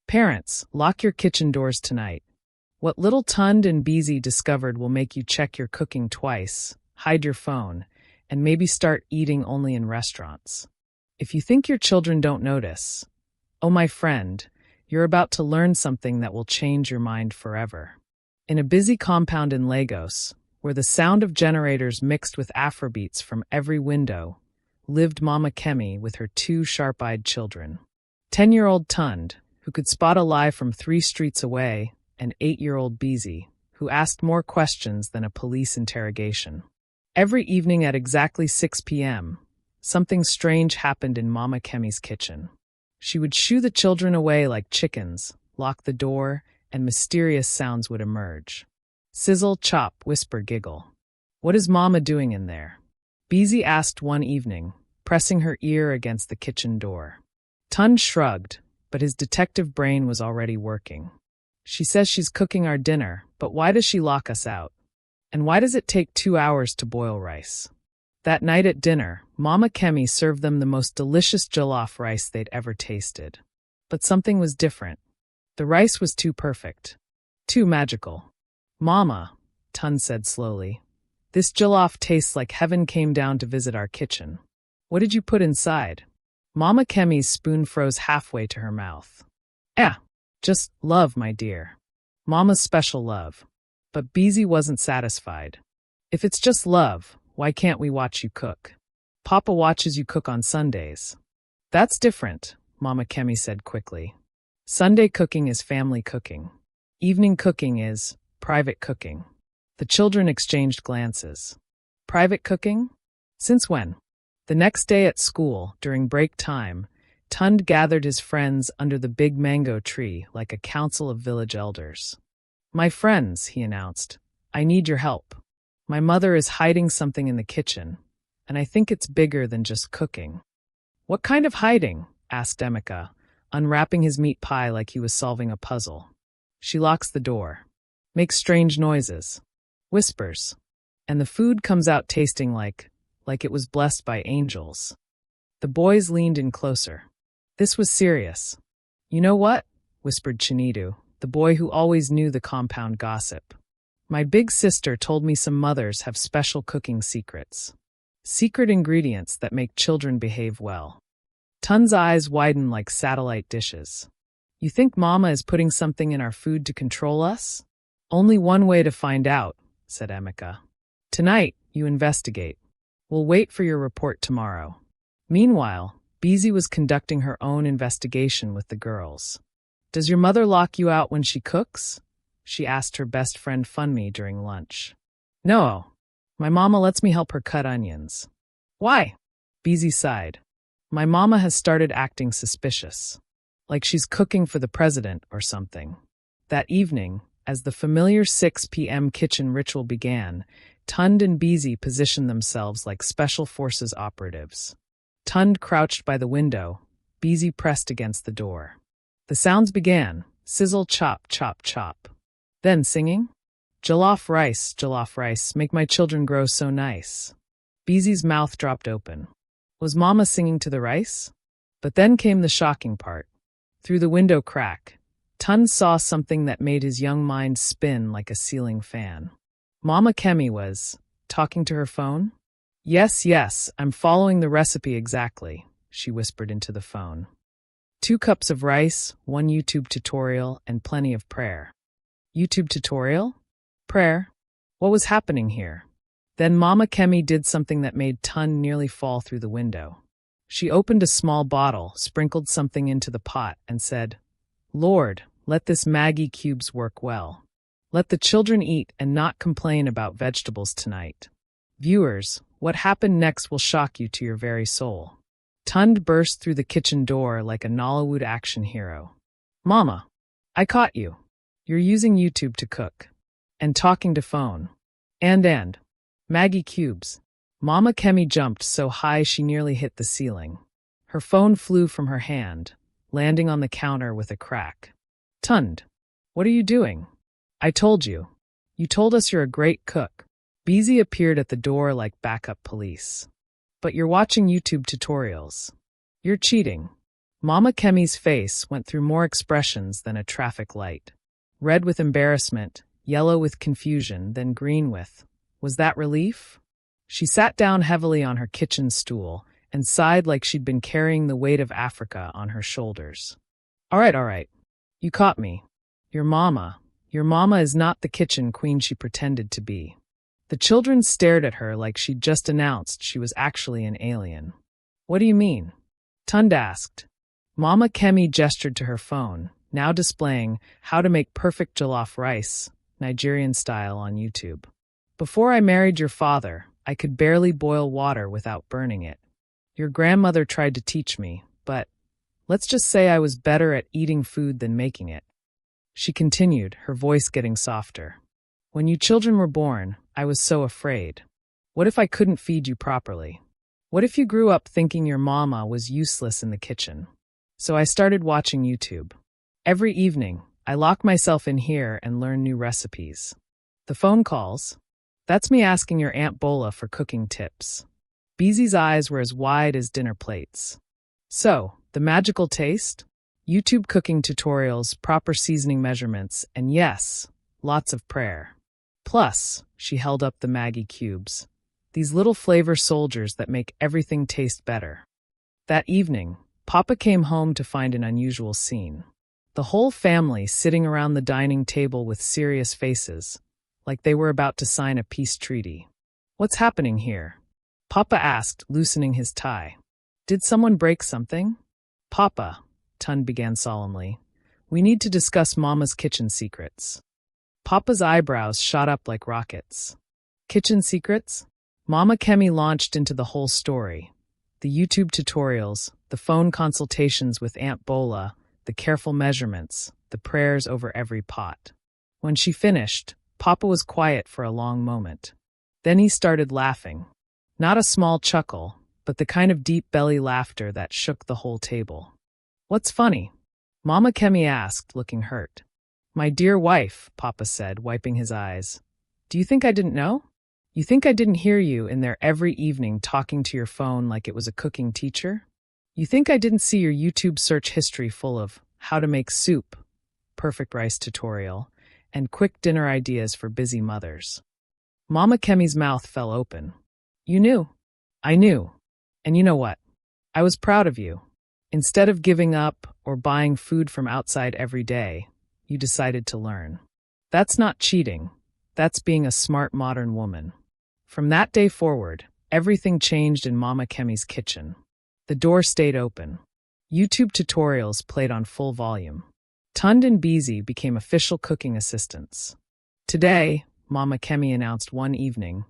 Parents, lock your kitchen doors tonight. What little Tunde and Bisi discovered will make you check your cooking twice, hide your phone, and maybe start eating only in restaurants. If you think your children don't notice, oh my friend, you're about to learn something that will change your mind forever. In a busy compound in Lagos, where the sound of generators mixed with Afrobeats from every window, lived Mama Kemi with her 2 sharp-eyed children. 10-year-old Tunde, who could spot a lie from 3 streets away, and 8-year-old Bisi, who asked more questions than a police interrogation. Every evening at exactly 6 p.m., something strange happened in Mama Kemi's kitchen. She would shoo the children away like chickens, lock the door, and mysterious sounds would emerge. Sizzle, chop, whisper, giggle. What is Mama doing in there? Bisi asked one evening, pressing her ear against the kitchen door. Tunde shrugged, but his detective brain was already working. She says she's cooking our dinner, but why does she lock us out? And why does it take 2 hours to boil rice? That night at dinner, Mama Kemi served them the most delicious jollof rice they'd ever tasted. But something was different. The rice was too perfect. Too magical. Mama, Tunde said slowly, this jollof tastes like heaven came down to visit our kitchen. What did you put inside? Mama Kemi's spoon froze halfway to her mouth. Just love, my dear. Mama's special love. But Bisi wasn't satisfied. If it's just love, why can't we watch you cook? Papa watches you cook on Sundays. That's different, Mama Kemi said quickly. Sunday cooking is family cooking. Evening cooking is private cooking. The children exchanged glances. Private cooking? Since when? The next day at school, during break time, Tunde gathered his friends under the big mango tree like a council of village elders. My friends, he announced, I need your help. My mother is hiding something in the kitchen, and I think it's bigger than just cooking. What kind of hiding? Asked Emeka, unwrapping his meat pie like he was solving a puzzle. She locks the door, makes strange noises, whispers, and the food comes out tasting like it was blessed by angels. The boys leaned in closer. This was serious. You know what? Whispered Chinedu, the boy who always knew the compound gossip. My big sister told me some mothers have special cooking secrets. Secret ingredients that make children behave well. Tunde's eyes widened like satellite dishes. You think Mama is putting something in our food to control us? Only one way to find out, said Emeka. Tonight, you investigate. We'll wait for your report tomorrow. Meanwhile, Bisi was conducting her own investigation with the girls. Does your mother lock you out when she cooks? She asked her best friend Funmi during lunch. No. My mama lets me help her cut onions. Why? Bisi sighed. My mama has started acting suspicious. Like she's cooking for the president or something. That evening, as the familiar 6 p.m. kitchen ritual began, Tunde and Bisi positioned themselves like special forces operatives. Tunde crouched by the window, Bisi pressed against the door. The sounds began, sizzle, chop, chop, chop. Then singing? Jollof rice, make my children grow so nice. Bisi's mouth dropped open. Was Mama singing to the rice? But then came the shocking part. Through the window crack, Tunde saw something that made his young mind spin like a ceiling fan. Mama Kemi was talking to her phone? Yes, I'm following the recipe exactly, she whispered into the phone. 2 cups of rice, 1 YouTube tutorial, and plenty of prayer. YouTube tutorial? Prayer? What was happening here? Then Mama Kemi did something that made Tunde nearly fall through the window. She opened a small bottle, sprinkled something into the pot, and said, Lord, let this Maggi cubes work well. Let the children eat and not complain about vegetables tonight. Viewers, what happened next will shock you to your very soul. Tunde burst through the kitchen door like a Nollywood action hero. Mama, I caught you. You're using YouTube to cook. And talking to phone. And. Maggi cubes. Mama Kemi jumped so high she nearly hit the ceiling. Her phone flew from her hand, landing on the counter with a crack. Tunde, what are you doing? I told you. You told us you're a great cook. Bisi appeared at the door like backup police. But you're watching YouTube tutorials. You're cheating. Mama Kemi's face went through more expressions than a traffic light. Red with embarrassment, yellow with confusion, then green with, was that relief? She sat down heavily on her kitchen stool and sighed like she'd been carrying the weight of Africa on her shoulders. All right. You caught me. Your mama is not the kitchen queen she pretended to be. The children stared at her like she'd just announced she was actually an alien. What do you mean? Tunde asked. Mama Kemi gestured to her phone, now displaying how to make perfect jollof rice, Nigerian style, on YouTube. Before I married your father, I could barely boil water without burning it. Your grandmother tried to teach me, but let's just say I was better at eating food than making it. She continued, her voice getting softer. When you children were born, I was so afraid. What if I couldn't feed you properly? What if you grew up thinking your mama was useless in the kitchen? So I started watching YouTube. Every evening, I lock myself in here and learn new recipes. The phone calls? That's me asking your Aunt Bola for cooking tips. Bisi's eyes were as wide as dinner plates. So, the magical taste? YouTube cooking tutorials, proper seasoning measurements, and yes, lots of prayer. Plus, she held up the Maggi cubes. These little flavor soldiers that make everything taste better. That evening, Papa came home to find an unusual scene. The whole family sitting around the dining table with serious faces, like they were about to sign a peace treaty. What's happening here? Papa asked, loosening his tie. Did someone break something? Papa, Tunde began solemnly, we need to discuss Mama's kitchen secrets. Papa's eyebrows shot up like rockets. Kitchen secrets? Mama Kemi launched into the whole story. The YouTube tutorials, the phone consultations with Aunt Bola, the careful measurements, the prayers over every pot. When she finished, Papa was quiet for a long moment. Then he started laughing. Not a small chuckle, but the kind of deep belly laughter that shook the whole table. What's funny? Mama Kemi asked, looking hurt. My dear wife, Papa said, wiping his eyes. Do you think I didn't know? You think I didn't hear you in there every evening talking to your phone like it was a cooking teacher? You think I didn't see your YouTube search history full of how to make soup, perfect rice tutorial, and quick dinner ideas for busy mothers? Mama Kemi's mouth fell open. You knew. I knew. And you know what? I was proud of you. Instead of giving up or buying food from outside every day, you decided to learn. That's not cheating. That's being a smart modern woman. From that day forward, everything changed in Mama Kemi's kitchen. The door stayed open. YouTube tutorials played on full volume. Tunde and Bisi became official cooking assistants. Today, Mama Kemi announced one evening,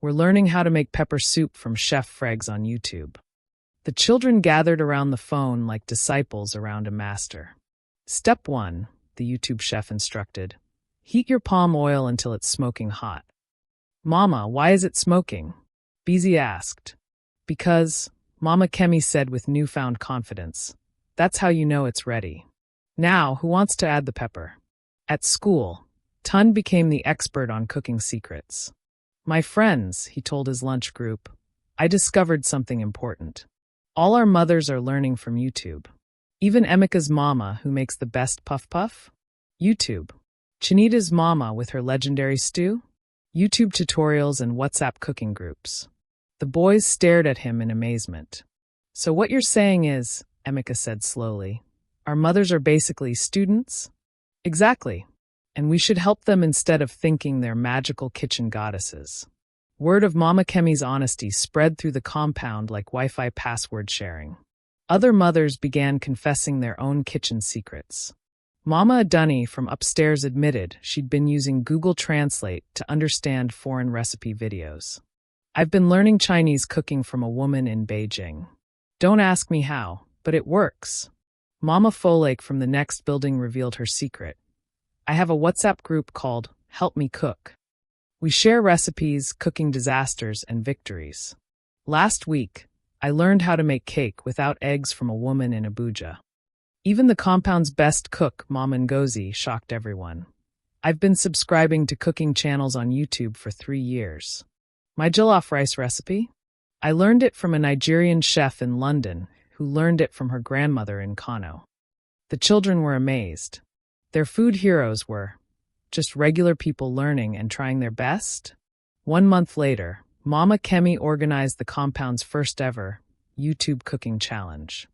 we're learning how to make pepper soup from Chef Freg's on YouTube. The children gathered around the phone like disciples around a master. Step 1, the YouTube chef instructed. Heat your palm oil until it's smoking hot. Mama, why is it smoking? Bisi asked. Because, Mama Kemi said with newfound confidence, that's how you know it's ready. Now, who wants to add the pepper? At school, Tunde became the expert on cooking secrets. My friends, he told his lunch group, I discovered something important. All our mothers are learning from YouTube. Even Emika's mama, who makes the best puff puff? YouTube. Chinita's mama with her legendary stew? YouTube tutorials and WhatsApp cooking groups. The boys stared at him in amazement. So what you're saying is, Emika said slowly, our mothers are basically students? Exactly. And we should help them instead of thinking they're magical kitchen goddesses. Word of Mama Kemi's honesty spread through the compound like Wi-Fi password sharing. Other mothers began confessing their own kitchen secrets. Mama Adunni from upstairs admitted she'd been using Google Translate to understand foreign recipe videos. I've been learning Chinese cooking from a woman in Beijing. Don't ask me how, but it works. Mama Folake from the next building revealed her secret. I have a WhatsApp group called Help Me Cook. We share recipes, cooking disasters, and victories. Last week, I learned how to make cake without eggs from a woman in Abuja. Even the compound's best cook, Mama Ngozi, shocked everyone. I've been subscribing to cooking channels on YouTube for 3 years. My jollof rice recipe? I learned it from a Nigerian chef in London who learned it from her grandmother in Kano. The children were amazed. Their food heroes were just regular people learning and trying their best. 1 month later, Mama Kemi organized the compound's first ever YouTube cooking challenge.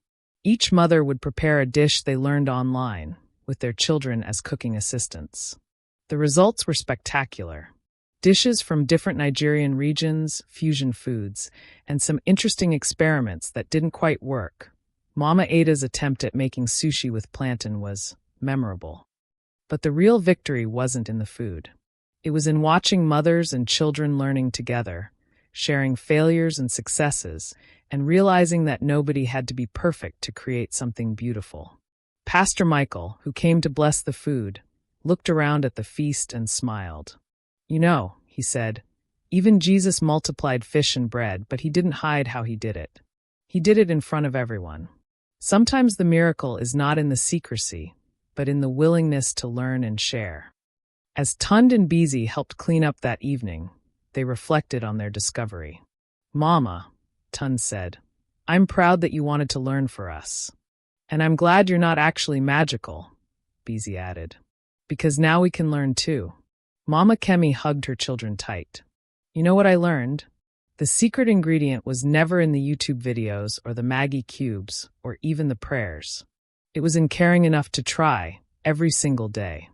Each mother would prepare a dish they learned online, with their children as cooking assistants. The results were spectacular. Dishes from different Nigerian regions, fusion foods, and some interesting experiments that didn't quite work. Mama Ada's attempt at making sushi with plantain was memorable. But the real victory wasn't in the food. It was in watching mothers and children learning together, sharing failures and successes, and realizing that nobody had to be perfect to create something beautiful. Pastor Michael, who came to bless the food, looked around at the feast and smiled. "You know," he said, "even Jesus multiplied fish and bread, but he didn't hide how he did it. He did it in front of everyone." Sometimes the miracle is not in the secrecy, but in the willingness to learn and share. As Tunde and Bisi helped clean up that evening, they reflected on their discovery. "Mama," Tunde said, "I'm proud that you wanted to learn for us. And I'm glad you're not actually magical," Bisi added, "because now we can learn too." Mama Kemi hugged her children tight. "You know what I learned? The secret ingredient was never in the YouTube videos or the Maggie cubes or even the prayers. It was in caring enough to try every single day."